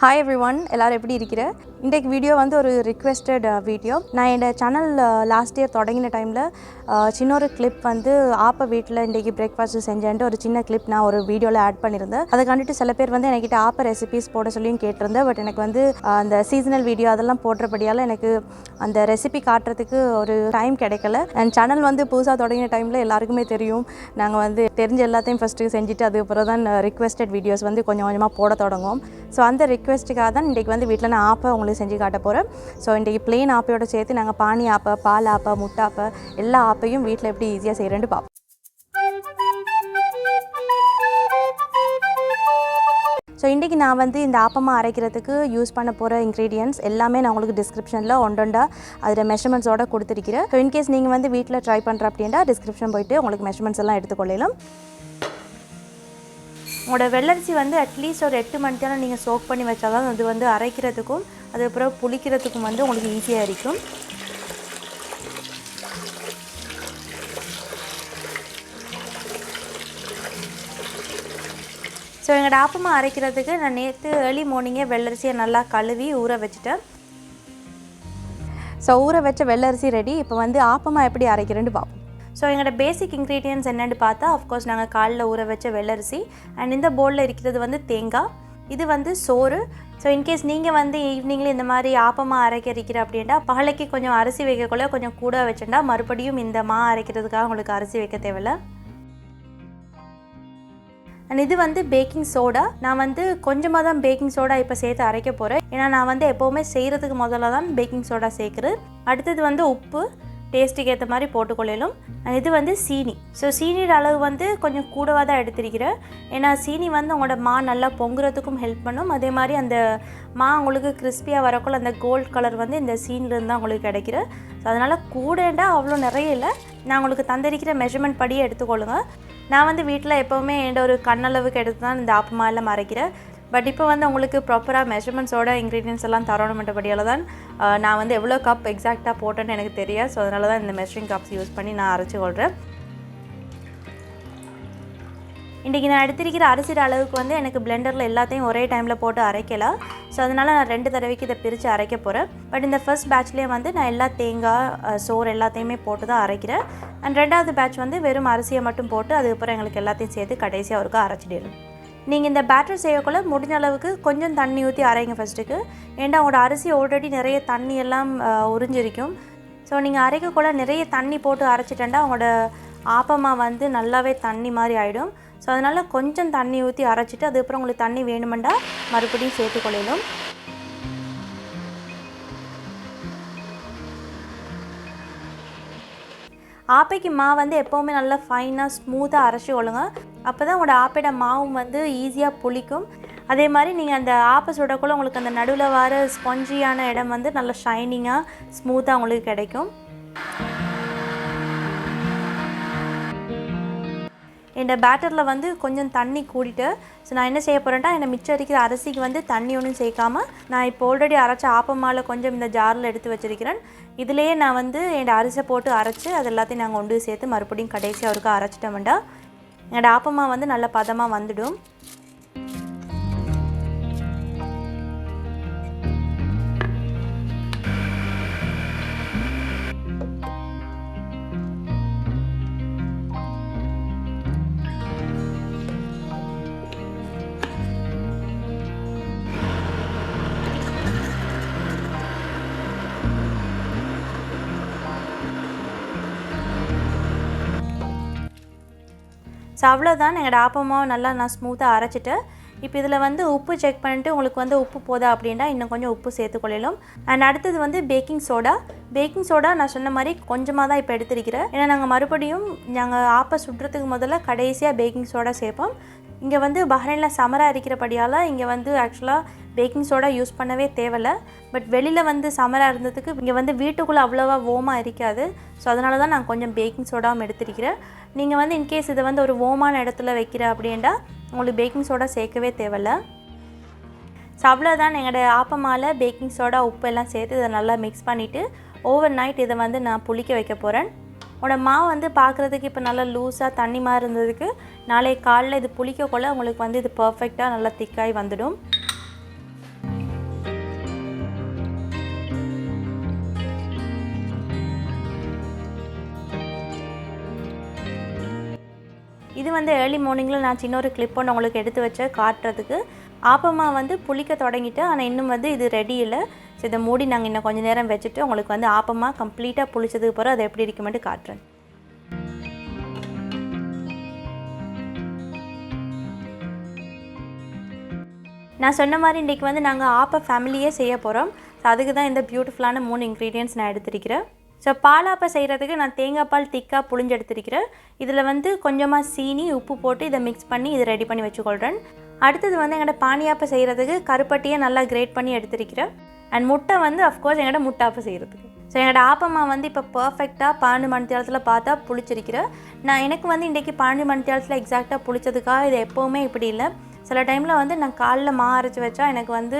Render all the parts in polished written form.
Hi everyone, எல்லாரும் எப்படி இருக்கீங்க? இன்றைக்கு வீடியோ வந்து ஒரு ரிக்வெஸ்டட் வீடியோ. நான் என்னோட சேனல் லாஸ்ட் இயர் தொடங்கின டைமில் சின்ன ஒரு கிளிப் வந்து ஆப்பா வீட்டில் இன்றைக்கி பிரேக்ஃபாஸ்ட் செஞ்சேன்ட்டு ஒரு சின்ன கிளிப் நான் ஒரு வீடியோவில் ஆட் பண்ணியிருந்தேன். அதை கண்டுட்டு சில பேர் வந்து என்கிட்ட ஆப்பா ரெசிபிஸ் போட சொல்லியும் கேட்டிருந்தேன். பட் எனக்கு வந்து அந்த சீசனல் வீடியோ அதெல்லாம் போடுறபடியால் எனக்கு அந்த ரெசிபி காட்டுறதுக்கு ஒரு டைம் கிடைக்கல. என் சேனல் வந்து புதுசாக தொடங்கின டைமில் எல்லாருக்குமே தெரியும், நாங்கள் வந்து தெரிஞ்ச எல்லாத்தையும் ஃபஸ்ட்டு செஞ்சுட்டு அதுக்கப்புறம் தான் ரிக்வெஸ்டட் வீடியோஸ் வந்து கொஞ்சம் கொஞ்சமாக போட தொடங்கும். ஸோ அந்த ரிக்வெஸ்ட்டுக்காக தான் இன்றைக்கி வந்து வீட்டில் நான் ஆப்பா உங்களுக்கு செஞ்சு காட்ட போகிறேன். ஸோ இன்றைக்கி பிளெயின் ஆப்பையோடு சேர்த்து நாங்கள் பானி ஆப்பா, பால் ஆப்பா, முட்டை ஆப்பா எல்லா ஆப்பையும் வீட்டில் எப்படி ஈஸியாக செய்கிறேன்னு பார்ப்போம். ஸோ இன்றைக்கி நான் வந்து இந்த ஆப்பமாக அரைக்கிறதுக்கு யூஸ் பண்ண போகிற இன்க்ரீடியன்ட்ஸ் எல்லாமே நான் உங்களுக்கு டிஸ்கிரிப்ஷனில் ஒன்றொண்டா அதில் மெஷர்மெண்ட்ஸோடு கொடுத்துருக்கிறேன். ஸோ இன்கேஸ் நீங்கள் வந்து வீட்டில் ட்ரை பண்ணுற அப்படின்னா டிஸ்கிரிப்ஷன் போய்ட்டு உங்களுக்கு மெஷர்மெண்ட்ஸ் எல்லாம் எடுத்துக்கொள்ளலாம். உங்களோட வெள்ளரிசி வந்து அட்லீஸ்ட் ஒரு 8 மணி நேரம் நீங்கள் சோக் பண்ணி வச்சா தான் அது வந்து அரைக்கிறதுக்கும் அதுக்கப்புறம் புளிக்கிறதுக்கும் வந்து உங்களுக்கு ஈஸியாக இருக்கும். ஸோ எங்களோட ஆப்பமாக அரைக்கிறதுக்கு நான் நேற்று ஏர்லி மார்னிங்கே வெள்ளரிசியை நல்லா கழுவி ஊற வச்சுட்டேன். ஸோ ஊற வச்ச வெள்ளரிசி ரெடி. இப்போ வந்து ஆப்பமாக எப்படி அரைக்கிறேன்னு பார்ப்போம். ஸோ எங்களோட பேசிக் இன்க்ரீடியன்ட்ஸ் என்னென்னு பார்த்தா, அஃப்கோர்ஸ் நாங்கள் காலைல ஊற வச்ச வெள்ளரிசி அண்ட் இந்த பவுலில் இருக்கிறது வந்து தேங்காய், இது வந்து சோறு. ஸோ இன்கேஸ் நீங்கள் வந்து ஈவினிங்கில் இந்த மாதிரி ஆப்பமாக அரைக்கிற அப்படின்னா பகலைக்கு கொஞ்சம் அரிசி வைக்கக்குள்ள கொஞ்சம் கூட வச்சுட்டா மறுபடியும் இந்த அரைக்கிறதுக்காக உங்களுக்கு அரிசி வைக்க தேவையில்லை. அண்ட் இது வந்து பேக்கிங் சோடா. நான் வந்து கொஞ்சமாக தான் பேக்கிங் சோடா இப்போ சேர்த்து அரைக்க போகிறேன். ஏன்னா நான் வந்து எப்போவுமே செய்கிறதுக்கு முதல்ல தான் பேக்கிங் சோடா சேர்க்குறேன். அடுத்தது வந்து உப்பு டேஸ்ட்டுக்கு ஏற்ற மாதிரி போட்டுக்கொள்ளலும். அண்ட் இது வந்து சீனி. ஸோ சீனியோட அளவு வந்து கொஞ்சம் கூடவாக தான் எடுத்திருக்கிறேன். ஏன்னா சீனி வந்து உங்களோட நல்லா பொங்குறதுக்கும் ஹெல்ப் பண்ணும். அதே மாதிரி அந்த உங்களுக்கு கிறிஸ்பியாக வரக்குள்ள அந்த கோல்ட் கலர் வந்து இந்த சீனிலேருந்து தான் உங்களுக்கு கிடைக்கிற. ஸோ அதனால் கூடேண்டா அவ்வளோ நிறைய இல்லை. நான் உங்களுக்கு தந்திருக்கிற மெஷர்மெண்ட் படியே எடுத்துக்கொள்ளுங்க. நான் வந்து வீட்டில் எப்போவுமே என்கிட்ட ஒரு கண்ணளவுக்கு எடுத்து தான் இந்த ஆப்பமா எல்லாம் அரைக்கிறேன். பட் இப்போ வந்து உங்களுக்கு ப்ராப்பராக மெஷர்மெண்ட்ஸோட இன்க்ரீடியன்ஸ் எல்லாம் தரணுமென்றபடியால் தான் நான் வந்து எவ்வளோ கப் எக்ஸாக்டாக போட்டேன்னு எனக்கு தெரியாது. ஸோ அதனால தான் இந்த மெஷரிங் கப்ஸ் யூஸ் பண்ணி நான் அரைச்சி கொள்கிறேன். இன்றைக்கி நான் எடுத்திருக்கிற அரிசியோட அளவுக்கு வந்து எனக்கு பிளெண்டரில் எல்லாத்தையும் ஒரே டைமில் போட்டு அரைக்கலாம். ஸோ அதனால் நான் 2 தடவைக்கு இதை பிரித்து அரைக்க போகிறேன். பட் இந்த ஃபர்ஸ்ட் பேட்ச்லேயே வந்து நான் எல்லா தேங்காய் சோறு எல்லாத்தையுமே போட்டு தான் அரைக்கிறேன். அண்ட் 2வது பேட்ச் வந்து வெறும் அரிசியை மட்டும் போட்டு அதுக்கப்புறம் எங்களுக்கு எல்லாத்தையும் சேர்த்து கடைசியாக ஒருக்கா அரைச்சிடணும். நீங்கள் இந்த பேட்டர் செய்யக்குள்ள முடிஞ்ச அளவுக்கு கொஞ்சம் தண்ணி ஊற்றி அரைங்க ஃபஸ்ட்டுக்கு. ஏன்னா உங்களோட அரிசி ஆல்ரெடி நிறைய தண்ணி எல்லாம் உறிஞ்சிருக்கும். ஸோ நீங்கள் அரைக்கக்குள்ள நிறைய தண்ணி போட்டு அரைச்சிட்டேன்டா உங்களோட ஆப்பமாக வந்து நல்லாவே தண்ணி மாதிரி ஆகிடும். ஸோ அதனால் கொஞ்சம் தண்ணி ஊற்றி அரைச்சிட்டு அதுக்கப்புறம் உங்களுக்கு தண்ணி வேணுமெண்டா மறுபடியும் சேர்த்துக்கொள்ளணும். ஆப்பைக்கு வந்து எப்போவுமே நல்லா ஃபைனாக ஸ்மூத்தாக அரைச்சி கொள்ளுங்க. அப்போ தான் உங்களோட ஆப்பையோட மாவும் வந்து ஈஸியாக புளிக்கும். அதே மாதிரி நீங்கள் அந்த ஆப்பை சுடக்குள்ள உங்களுக்கு அந்த நடுவில் வர ஸ்பாஞ்சியான இடம் வந்து நல்லா ஷைனிங்காக ஸ்மூத்தாக உங்களுக்கு கிடைக்கும். இந்த பேட்டரில் வந்து கொஞ்சம் தண்ணி கூடிட்டு ஸோ நான் என்ன செய்ய போகிறேன்டா, என்னை மிச்சம் இருக்கிற அரிசிக்கு வந்து தண்ணி ஒன்றும் சேர்க்காமல் நான் இப்போ ஆல்ரெடி அரைச்ச ஆப்பமாவில் கொஞ்சம் இந்த ஜாரில் எடுத்து வச்சுருக்கிறேன். இதுலேயே நான் வந்து என்னோடய அரிசியை போட்டு அரைச்சி அது எல்லாத்தையும் நாங்கள் ஒன்று சேர்த்து மறுபடியும் கடைசியாக அவருக்கு அரைச்சிட்டோம்டா என்னோட ஆப்பமா வந்து நல்ல பதமாக வந்துடும். ஸோ அவ்வளோதான், எங்களோட ஆப்பமாவை நல்லா நான் ஸ்மூத்தாக அரைச்சிட்டு இப்போ இதில் வந்து உப்பு செக் பண்ணிவிட்டு உங்களுக்கு வந்து உப்பு போதா அப்படின்னா இன்னும் கொஞ்சம் உப்பு சேர்த்துக்கொள்ளலாம். அண்ட் அடுத்தது வந்து பேக்கிங் சோடா நான் சொன்ன மாதிரி கொஞ்சமாக தான் இப்போ எடுத்திருக்கிறேன். ஏன்னா நாங்கள் மறுபடியும் ஆப்பை சுடுறதுக்கு முதல்ல கடைசியாக பேக்கிங் சோடா சேர்ப்போம். இங்கே வந்து பஹ்ரைனில் சம்மராக இருக்கிறபடியால் இங்கே வந்து ஆக்சுவலாக பேக்கிங் சோடா யூஸ் பண்ணவே தேவையில்லை. பட் வெளியில் வந்து சம்மராக இருந்ததுக்கு இங்கே வந்து வீட்டுக்குள்ளே அவ்வளோவா ஓமாக இருக்காது. ஸோ அதனால தான் நான் கொஞ்சம் பேக்கிங் சோடாவும் எடுத்திருக்கிறேன். நீங்கள் வந்து இன்கேஸ் இதை வந்து ஒரு ஓமான இடத்துல வைக்கிற அப்படின்னா உங்களுக்கு பேக்கிங் சோடா சேர்க்கவே தேவையில்லை. ஸோ அவ்வளோதான், எங்களோட ஆப்பமாவில் பேக்கிங் சோடா உப்பு எல்லாம் சேர்த்து இதை நல்லா மிக்ஸ் பண்ணிவிட்டு ஓவர் நைட் இதை வந்து நான் புளிக்க வைக்க போகிறேன். உங்களோட மாவு வந்து பார்க்குறதுக்கு இப்போ நல்லா லூஸாக தண்ணி மாதிரி இருந்ததுக்கு நாளைக்கு காலையில் இது புளிக்கக்குள்ள உங்களுக்கு வந்து இது பர்ஃபெக்டாக நல்லா திக்காகி வந்துடும். இது வந்து ஏர்லி மார்னிங்கில் நான் சின்ன ஒரு கிளிப் ஒன்று உங்களுக்கு எடுத்து வச்ச காட்டுறதுக்கு. ஆப்பமா வந்து புளிக்க தொடங்கிட்டு, ஆனால் இன்னும் வந்து இது ரெடி இல்லை. ஸோ இதை மூடி நாங்கள் இன்னும் கொஞ்சம் நேரம் வச்சுட்டு உங்களுக்கு வந்து ஆப்பமா கம்ப்ளீட்டாக புளிச்சதுக்கு பிறகு அதை எப்படி இருக்குமெட்டு காட்டுறேன். நான் சொன்ன மாதிரி இன்றைக்கி வந்து நாங்கள் ஆப்பா ஃபேமிலியே செய்ய போகிறோம். ஸோ அதுக்கு தான் இந்த பியூட்டிஃபுல்லான 3 இன்க்ரீடியன்ட்ஸ் நான் எடுத்திருக்கிறேன். ஸோ பால் ஆப்பா செய்கிறதுக்கு நான் தேங்காய் பால் திக்காக புளிஞ்சு எடுத்திருக்கிறேன். இதில் வந்து கொஞ்சமாக சீனி உப்பு போட்டு இதை மிக்ஸ் பண்ணி இதை ரெடி பண்ணி வச்சுக்கொள்கிறேன். அடுத்தது வந்து எங்களோட பானி ஆப்பா செய்கிறதுக்கு கருப்பட்டியை நல்லா கிரேட் பண்ணி எடுத்திருக்கிறேன். அண்ட் முட்டை வந்து அஃப்கோர்ஸ் எங்களோட முட்டை ஆப்பா செய்கிறதுக்கு. ஸோ என்னோட ஆப்பமா வந்து இப்போ பர்ஃபெக்டாக 12 மணி நேரத்தில் பார்த்தா புளிச்சிருக்கிறேன். எனக்கு வந்து இன்றைக்கி 12 மணி நேரத்தில் எக்ஸாக்டாக புளிச்சதுக்காக இது எப்போவுமே இப்படி இல்லை. சில டைமில் வந்து நான் காலைல அரைச்சி வச்சா எனக்கு வந்து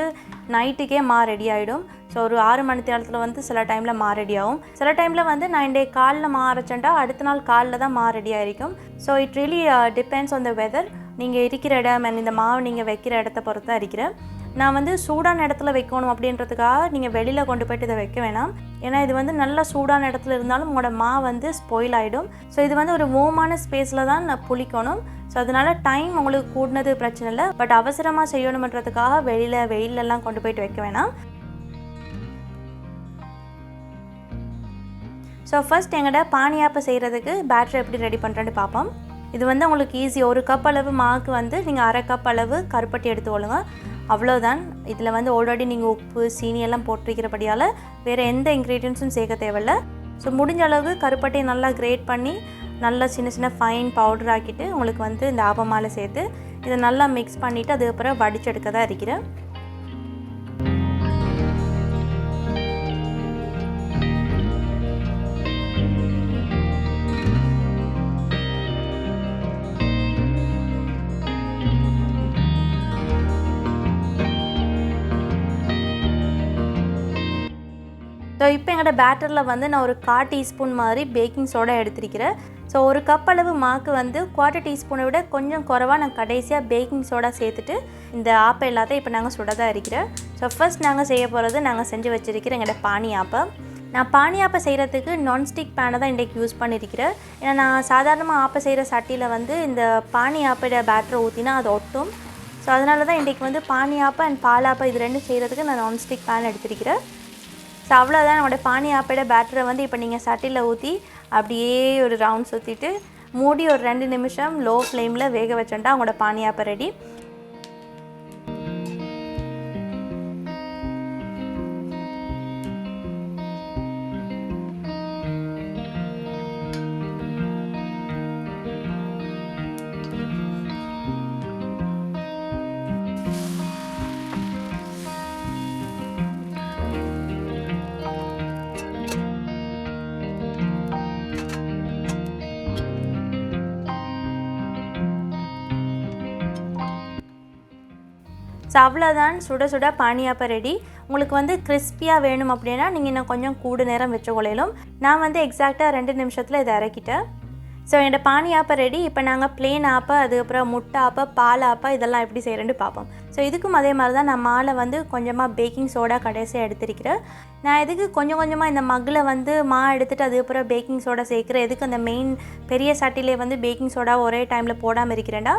நைட்டுக்கே ரெடி ஆகிடும். ஸோ ஒரு 6 மணி நேரத்தில் வந்து சில டைமில் ரெடி ஆகும். சில டைமில் வந்து நான் இன்றைய காலைல அரைச்சேன்டா அடுத்த நாள் காலைல தான் ரெடி ஆகிருக்கும். So it really depends on the weather. நீங்கள் இருக்கிற இடம் அண்ட் இந்த மாவு நீங்கள் வைக்கிற இடத்த பொறுத்து தான் இருக்கிறேன். நான் வந்து சூடான இடத்துல வைக்கணும் அப்படின்றதுக்காக நீங்கள் வெளியில் கொண்டு போய்ட்டு இதை வைக்க வேணாம். ஏன்னா இது வந்து நல்ல சூடான இடத்துல இருந்தாலும் உங்களோட மாவு வந்து ஸ்பாயில் ஆகிடும். ஸோ இது வந்து ஒரு வார்மான ஸ்பேஸில் தான் நான் புளிக்கணும். ஸோ அதனால் டைம் உங்களுக்கு கூடினது பிரச்சனை இல்லை. பட் அவசரமாக செய்யணுன்றதுக்காக வெயிலெல்லாம் கொண்டு போய்ட்டு வைக்க வேணாம். ஸோ ஃபர்ஸ்ட் எங்கள்கிட்ட பானி ஆப்பா செய்கிறதுக்கு பேட்டர் எப்படி ரெடி பண்ணுறேன்னு பார்ப்போம். இது வந்து உங்களுக்கு ஈஸி. 1 கப் அளவு மாவுக்கு வந்து நீங்கள் 1/2 கப் அளவு கருப்பட்டி எடுத்துக்கொள்ளுங்க. அவ்வளோதான். இதில் வந்து ஆல்ரெடி நீங்கள் உப்பு சீனி எல்லாம் போட்டிருக்கிறபடியால் வேறு எந்த இன்க்ரீடியன்ஸும் சேர்க்க தேவையில்லை. ஸோ முடிஞ்ச அளவுக்கு கருப்பட்டியை நல்லா கிரேட் பண்ணி நல்லா சின்ன சின்ன ஃபைன் பவுடர் ஆக்கிட்டு உங்களுக்கு வந்து இந்த ஆப்பமால சேர்த்து இதை நல்லா மிக்ஸ் பண்ணிவிட்டு அதுக்கப்புறம் வடிச்செடுக்க தான் இருக்கிறேன். ஸோ இப்போ எங்களோட பேட்டரில் வந்து நான் ஒரு 1/4 டீஸ்பூன் மாதிரி பேக்கிங் சோடா எடுத்திருக்கிறேன். ஸோ 1 கப் அளவு மாவுக்கு வந்து 1/4 டீஸ்பூனை விட கொஞ்சம் குறைவாக நான் கடைசியாக பேக்கிங் சோடா சேர்த்துட்டு இந்த ஆப்பை எல்லாத்தையும் இப்போ நாங்கள் சுட தான் இருக்கிறேன். ஸோ ஃபர்ஸ்ட் நாங்கள் செய்ய போகிறது நாங்கள் செஞ்சு வச்சுருக்கிறேன் எங்களோட பானி ஆப்பா. நான் பானி ஆப்பா செய்கிறதுக்கு நான்ஸ்டிக் பேனை தான் இன்றைக்கி யூஸ் பண்ணியிருக்கிறேன். ஏன்னா நான் சாதாரணமாக ஆப்பா செய்கிற சட்டியில் வந்து இந்த பானி ஆப்போட பேட்டரை ஊற்றினா அது ஒட்டும். ஸோ அதனால தான் இன்றைக்கி வந்து பானி ஆப்பா அண்ட் பால் ஆப்பா இது ரெண்டும் செய்கிறதுக்கு நான் நான்ஸ்டிக் பேன் எடுத்திருக்கிறேன். ஸோ அவ்வளோதான். நம்மளோட பானி ஆப்போட பேட்டரை வந்து இப்போ நீங்கள் சட்டியில் ஊற்றி அப்படியே ஒரு ரவுண்ட் சுற்றிட்டு மூடி ஒரு 2 நிமிஷம் லோ ஃப்ளேமில் வேக வச்சோண்டா உங்களோட பானி ஆப்பா ரெடி. ஸோ அவ்வளோதான். சுட சுட பானி ஆப்பா ரெடி. உங்களுக்கு வந்து கிறிஸ்பியாக வேணும் அப்படின்னா நீங்கள் இன்னும் கொஞ்சம் கூட நேரம் வச்சு கொள்ளையிலும். நான் வந்து எக்ஸாக்டாக 2 நிமிஷத்தில் இதை இறக்கிட்டேன். ஸோ என்னோட பானி ஆப்பா ரெடி. இப்போ நாங்கள் பிளேன் ஆப்பா அதுக்கப்புறம் முட்டை ஆப்பா பால் ஆப்பா இதெல்லாம் எப்படி செய்கிறேன்னு பார்ப்போம். ஸோ இதுக்கும் அதே மாதிரி தான் நான் மாலை வந்து கொஞ்சமாக பேக்கிங் சோடா கடைசியாக எடுத்திருக்கிறேன். நான் எதுக்கு கொஞ்சம் கொஞ்சமாக இந்த மக்கில் வந்து எடுத்துகிட்டு அதுக்கப்புறம் பேக்கிங் சோடா சேர்க்குறேன். எதுக்கு அந்த மெயின் பெரிய சட்டிலே வந்து பேக்கிங் சோடா ஒரே டைமில் போடாமல் இருக்கிறேன்டா.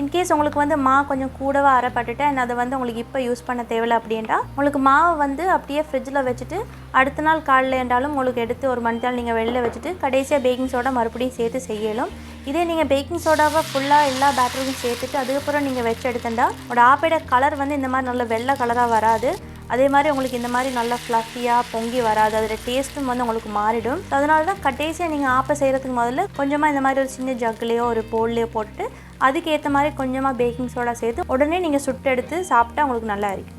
இன்கேஸ் உங்களுக்கு வந்து கொஞ்சம் கூடவா அரைப்பட்டுட்டு அண்ட் அதை வந்து உங்களுக்கு இப்போ யூஸ் பண்ண தேவையில்லை அப்படின்டா உங்களுக்கு மாவை வந்து அப்படியே ஃப்ரிட்ஜில் வச்சுட்டு அடுத்த நாள் காலையில் என்றாலும் உங்களுக்கு எடுத்து ஒரு மணி நேரம் நீங்கள் வெளில வச்சுட்டு கடைசியாக பேக்கிங் சோடா மறுபடியும் சேர்த்து செய்யலும். இதே நீங்கள் பேக்கிங் சோடாவை ஃபுல்லாக எல்லா பேட்டரியும் சேர்த்துட்டு அதுக்கப்புறம் நீங்கள் வச்சு எடுத்துட்டா உங்களோட ஆப்போட கலர் வந்து இந்த மாதிரி நல்ல வெள்ளை கலராக வராது. அதே மாதிரி உங்களுக்கு இந்த மாதிரி நல்லா ஃப்ளஃபியாக பொங்கி வராது. அதோட டேஸ்ட்டும் வந்து உங்களுக்கு மாறிடும். அதனால தான் கடைசியாக நீங்கள் ஆப்பை செய்கிறதுக்கு முதல்ல கொஞ்சமாக இந்த மாதிரி ஒரு சின்ன ஜக்குலேயோ ஒரு போல்லையோ போட்டு அதுக்கேற்ற மாதிரி கொஞ்சமாக பேக்கிங் சோடா சேர்த்து உடனே நீங்கள் சுட்டு எடுத்து சாப்பிட்டா உங்களுக்கு நல்லா இருக்கும்.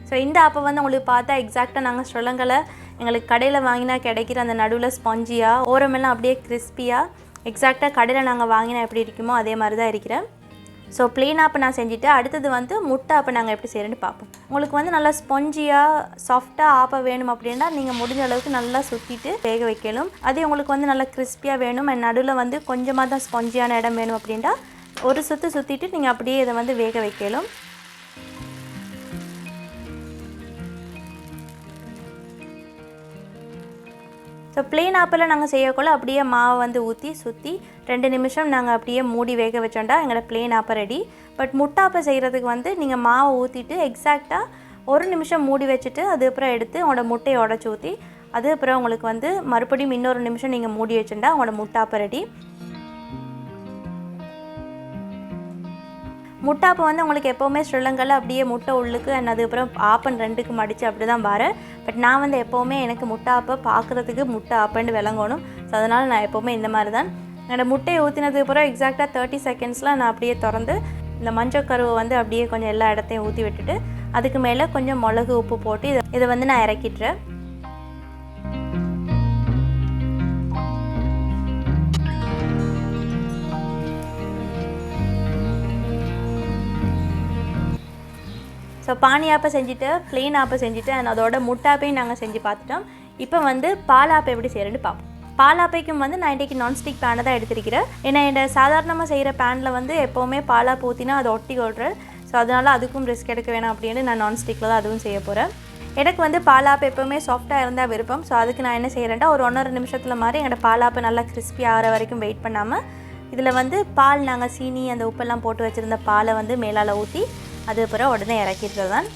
ஸோ இந்த ஆப்பை வந்து உங்களுக்கு பார்த்தா எக்ஸாக்டாக நாங்கள் ஸ்ரீலங்காவில் எங்களுக்கு கடையில் வாங்கினா கிடைக்கிற அந்த நடுவில் ஸ்பாஞ்சியாக ஓரமெல்லாம் அப்படியே கிறிஸ்பியாக எக்ஸாக்டாக கடையில் நாங்கள் வாங்கினா எப்படி இருக்குமோ அதே மாதிரி தான் இருக்கிறேன். ஸோ ப்ளெயின் ஆப்பை நான் செஞ்சுட்டு அடுத்தது வந்து முட்டை ஆப்பை நாங்கள் எப்படி செய்கிறேன்னு பார்ப்போம். உங்களுக்கு வந்து நல்லா ஸ்பாஞ்சியாக சாஃப்டாக ஆப்பை வேணும் அப்படின்னா நீங்கள் முடிஞ்ச அளவுக்கு நல்லா சுற்றிட்டு வேக வைக்கணும். அதே உங்களுக்கு வந்து நல்லா கிறிஸ்பியாக வேணும் அண்ட் நடுவில் வந்து கொஞ்சமாக தான் ஸ்பாஞ்சியான இடம் வேணும் அப்படின்னா ஒரு சுற்று சுற்றிட்டு நீங்கள் அப்படியே இதை வந்து வேக வைக்கலாம். ஸோ ப்ளெயின் ஆப்பில் நாங்கள் செய்யக்குள்ள அப்படியே மாவை வந்து ஊற்றி சுற்றி 2 நிமிஷம் நாங்கள் அப்படியே மூடி வேக வச்சோண்டா எங்களோட ப்ளெயின் ஆப்பை ரெடி. பட் முட்டாப்பை செய்கிறதுக்கு வந்து நீங்கள் மாவை ஊற்றிட்டு எக்ஸாக்டாக 1 நிமிஷம் மூடி வச்சுட்டு அதுக்கப்புறம் எடுத்து உங்களோட முட்டையை உடச்சி ஊற்றி அதுக்கப்புறம் உங்களுக்கு வந்து மறுபடியும் இன்னொரு நிமிஷம் நீங்கள் மூடி வச்சுட்டா உங்களோட முட்டாப்பை ரெடி. முட்டாப்பை வந்து உங்களுக்கு எப்போவுமே ஸ்ரீலங்காவில் அப்படியே முட்டை உள்ளுக்கு அண்ட் அதுக்கப்புறம் ஆப்பன் 2க்கு மடித்து அப்படி தான் வரேன். பட் நான் வந்து எப்போவுமே எனக்கு முட்டாப்பை பார்க்குறதுக்கு முட்டை ஆப்பன்னு விளங்கணும். ஸோ அதனால் நான் எப்போவுமே இந்த மாதிரி தான் என்னோட முட்டையை ஊற்றினதுக்கப்புறம் எக்ஸாக்டாக 30 செகண்ட்ஸில் நான் அப்படியே திறந்து இந்த மஞ்சள் கருவை வந்து அப்படியே கொஞ்சம் எல்லா இடத்தையும் ஊற்றி விட்டுட்டு அதுக்கு மேலே கொஞ்சம் மிளகு உப்பு போட்டு இதை வந்து நான் இறக்கிட்டுறேன். ஸோ பானி ஆப்பை செஞ்சுட்டு ப்ளெயின் ஆப்பை செஞ்சுட்டு அண்ட் அதோட முட்டாப்பையும் நாங்கள் செஞ்சு பார்த்துட்டோம். இப்போ வந்து பால் ஆப்பை எப்படி செய்கிறேன்னு பார்ப்போம். பால் ஆப்பைக்கும் வந்து நான் இன்றைக்கி நான்ஸ்டிக் பேனை தான் எடுத்துருக்கிறேன். ஏன்னா என்னோட சாதாரணமாக செய்கிற பேனில் வந்து எப்போவுமே பால் ஆப்பை ஊற்றினா அதை ஒட்டி கொள்கிறேன். ஸோ அதனால் அதுக்கும் ரிஸ்க் எடுக்க வேணாம் அப்படின்னு நான் நான்ஸ்டிக்கில் தான் அதுவும் செய்ய போகிறேன். எனக்கு வந்து பால் ஆப்பை எப்போவுமே சாஃப்டாக இருந்தால் விருப்பம். ஸோ அதுக்கு நான் என்ன செய்கிறேன்டா ஒரு 1.5 நிமிஷத்தில் மாதிரி என்னோடய பால் ஆப்பை நல்லா கிறிஸ்பி ஆகிற வரைக்கும் வெயிட் பண்ணாமல் இதில் வந்து பால் நாங்கள் சீனி அந்த உப்பெல்லாம் போட்டு வச்சுருந்த பாலை வந்து மேலால் ஊற்றி அதுக்கப்புறம் உடனே இறக்கிட்டு தான்.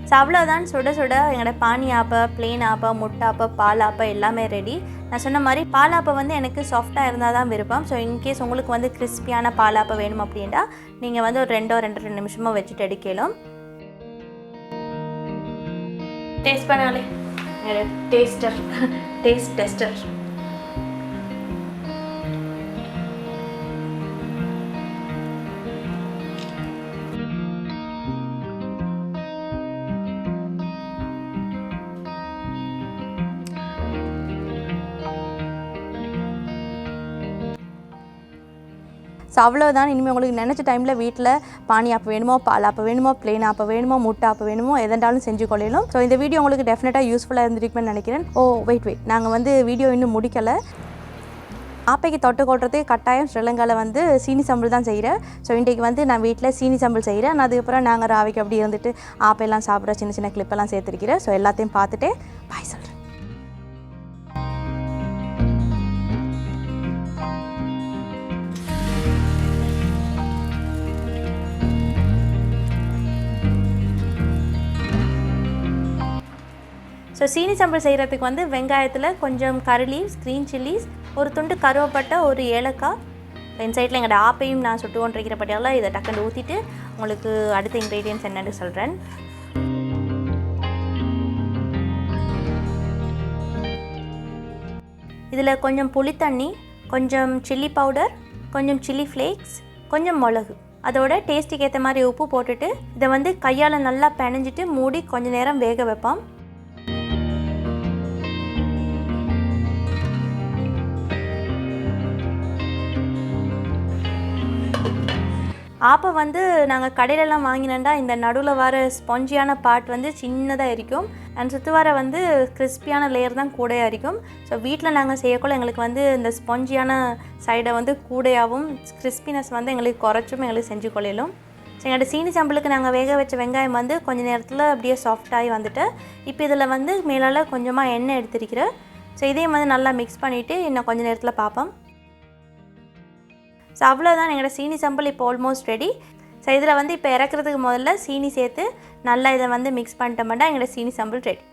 ஸோ அவ்வளோதான், சுட சுட எங்களோட பானி ஆப்பா, ப்ளெயின் ஆப்பா, முட்டாப்பா, பால் ஆப்பா எல்லாமே ரெடி. நான் சொன்ன மாதிரி பால் ஆப்பா வந்து எனக்கு சாஃப்டாக இருந்தால் தான் விருப்பம். ஸோ இன்கேஸ் உங்களுக்கு வந்து கிறிஸ்பியான பால் ஆப்பா வேணும் அப்படின்னா நீங்கள் வந்து ஒரு 2 நிமிஷமாக வச்சுட்டு எடுக்கலாம். டேஸ்ட் பண்ணாலே டேஸ்ட் டெஸ்டர். ஸோ அவ்வளோதான். இனிமேல் உங்களுக்கு நினச்ச டைமில் வீட்டில் பானி ஆப்பா வேணுமோ, பால் ஆப்பா வேணுமோ, ப்ளெயின் ஆப்பா வேணுமோ, முட்டை ஆப்பா வேணுமோ எதெண்டாலும் செஞ்சு கொள்ளலாம். ஸோ இந்த வீடியோ உங்களுக்கு டெஃபினட்டாக யூஸ்ஃபுல்லாக இருந்திருக்குன்னு நினைக்கிறேன். வெயிட் நாங்கள் வந்து வீடியோ இன்னும் முடிக்கலை. ஆப்பைக்கு தொட்டு கொட்டுறதுக்கு கட்டாயம் ஸ்ரீலங்காவில் வந்து சீனி சம்பல் தான் செய்கிறேன். ஸோ இன்றைக்கு வந்து நான் வீட்டில் சீனி சம்பல் செய்கிறேன். அதுக்கப்புறம் நாங்கள் ராவைக்கு அப்படி இருந்துட்டு ஆப்பையெல்லாம் சாப்பிட்ற சின்ன சின்ன கிளிப்பெல்லாம் சேர்த்துருக்கிறேன். ஸோ எல்லாத்தையும் பார்த்துட்டு பாய் சொல்கிறேன். ஸோ சீனி சம்பல் செய்கிறதுக்கு வந்து வெங்காயத்தில் கொஞ்சம் கரி லீவ்ஸ், க்ரீன் சில்லிஸ், ஒரு துண்டு கருவேப்பட்டை, ஒரு ஏலக்காய், இந்த சைடில் எங்களோட ஆப்பையும் நான் சுட்டு கொண்டிருக்கிற பட்டியால் இதை டக்குன்னு ஊற்றிட்டு உங்களுக்கு அடுத்த இன்க்ரீடியன்ட்ஸ் என்னென்னு சொல்கிறேன். இதில் கொஞ்சம் புளித்தண்ணி, கொஞ்சம் சில்லி பவுடர், கொஞ்சம் சில்லி ஃப்ளேக்ஸ், கொஞ்சம் மிளகு, அதோட டேஸ்ட்டுக்கு ஏற்ற மாதிரி உப்பு போட்டுட்டு இதை வந்து கையால் நல்லா பிணைஞ்சிட்டு மூடி கொஞ்சம் நேரம் வேக வைப்போம். ஆப்பை வந்து நாங்கள் கடையிலலாம் வாங்கினோண்டா இந்த நடுவில் வர ஸ்பாஞ்சியான பார்ட் வந்து சின்னதாக இருக்கும் அண்ட் சுற்றி வர வந்து கிறிஸ்பியான லேயர் தான் கூடையாக இருக்கும். ஸோ வீட்டில் நாங்கள் செய்யக்குள்ள எங்களுக்கு வந்து இந்த ஸ்பாஞ்சியான சைடை வந்து கூடையாகவும் கிறிஸ்பினஸ் வந்து எங்களுக்கு குறைச்சும் எங்களுக்கு செஞ்சு கொள்ளலும். ஸோ எங்களோட சீனி சம்பளுக்கு நாங்கள் வேக வச்ச வெங்காயம் வந்து கொஞ்சம் நேரத்தில் அப்படியே சாஃப்டாகி வந்துட்டு இப்போ இதில் வந்து மேலால் கொஞ்சமாக எண்ணெய் எடுத்துருக்கிறேன். ஸோ இதையும் வந்து நல்லா மிக்ஸ் பண்ணிவிட்டு இன்னும் கொஞ்சம் நேரத்தில் பார்ப்போம். ஸோ அவ்வளோதான், எங்களோட சீனி சம்பல் இப்போ ஆல்மோஸ்ட் ரெடி. ஸோ இதில் வந்து இப்போ இறக்குறதுக்கு முதல்ல சீனி சேர்த்து நல்லா இதை வந்து மிக்ஸ் பண்ணிட்டோம்னா எங்களோட சீனி சம்பல் ரெடி.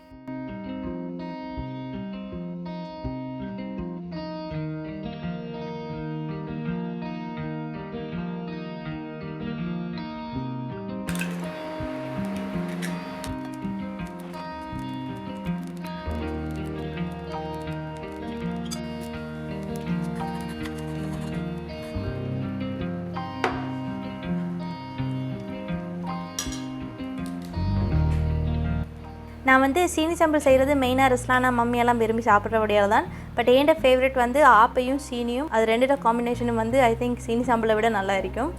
நான் வந்து சீனி சம்பல் செய்கிறது மெயினாக ரிஸ்லானா மம்மியெல்லாம் விரும்பி சாப்பிட்றபடியால் தான். பட் என்னோட ஃபேவரட் வந்து ஆப்பையும் சீனியும், அது ரெண்டோட காம்பினேஷனும் வந்து ஐ திங்க் சீனி சம்பளை விட நல்லா இருக்கும்.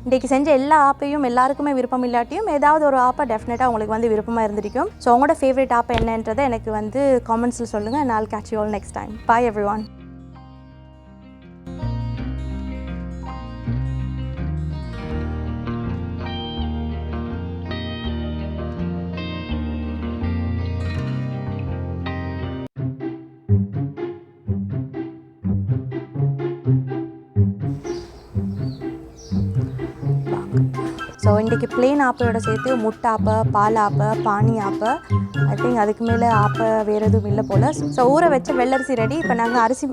இன்றைக்கி செஞ்ச எல்லா ஆப்பையும் எல்லாருக்குமே விருப்பம் இல்லாட்டியும் ஏதாவது ஒரு ஆப்பை டெஃபினட்டாக உங்களுக்கு வந்து விருப்பமாக இருந்திருக்கும். ஸோ உங்களோட ஃபேவரட் ஆப்பை என்னன்றதை எனக்கு வந்து காமெண்ட்ஸில் சொல்லுங்கள். and I'll catch you all next time. Bye everyone. So இன்றைக்கி பிளெயின் ஆப்பையோட சேர்த்து முட்டை ஆப்பா, பால் ஆப்பா, பானி ஆப்பா, ஐ திங்க் அதுக்கு மேலே ஆப்பை வேறு எதுவும் இல்லை போல். ஸோ ஊற வச்ச வெள்ளரிசி ரெடி. இப்போ நாங்கள் அரிசி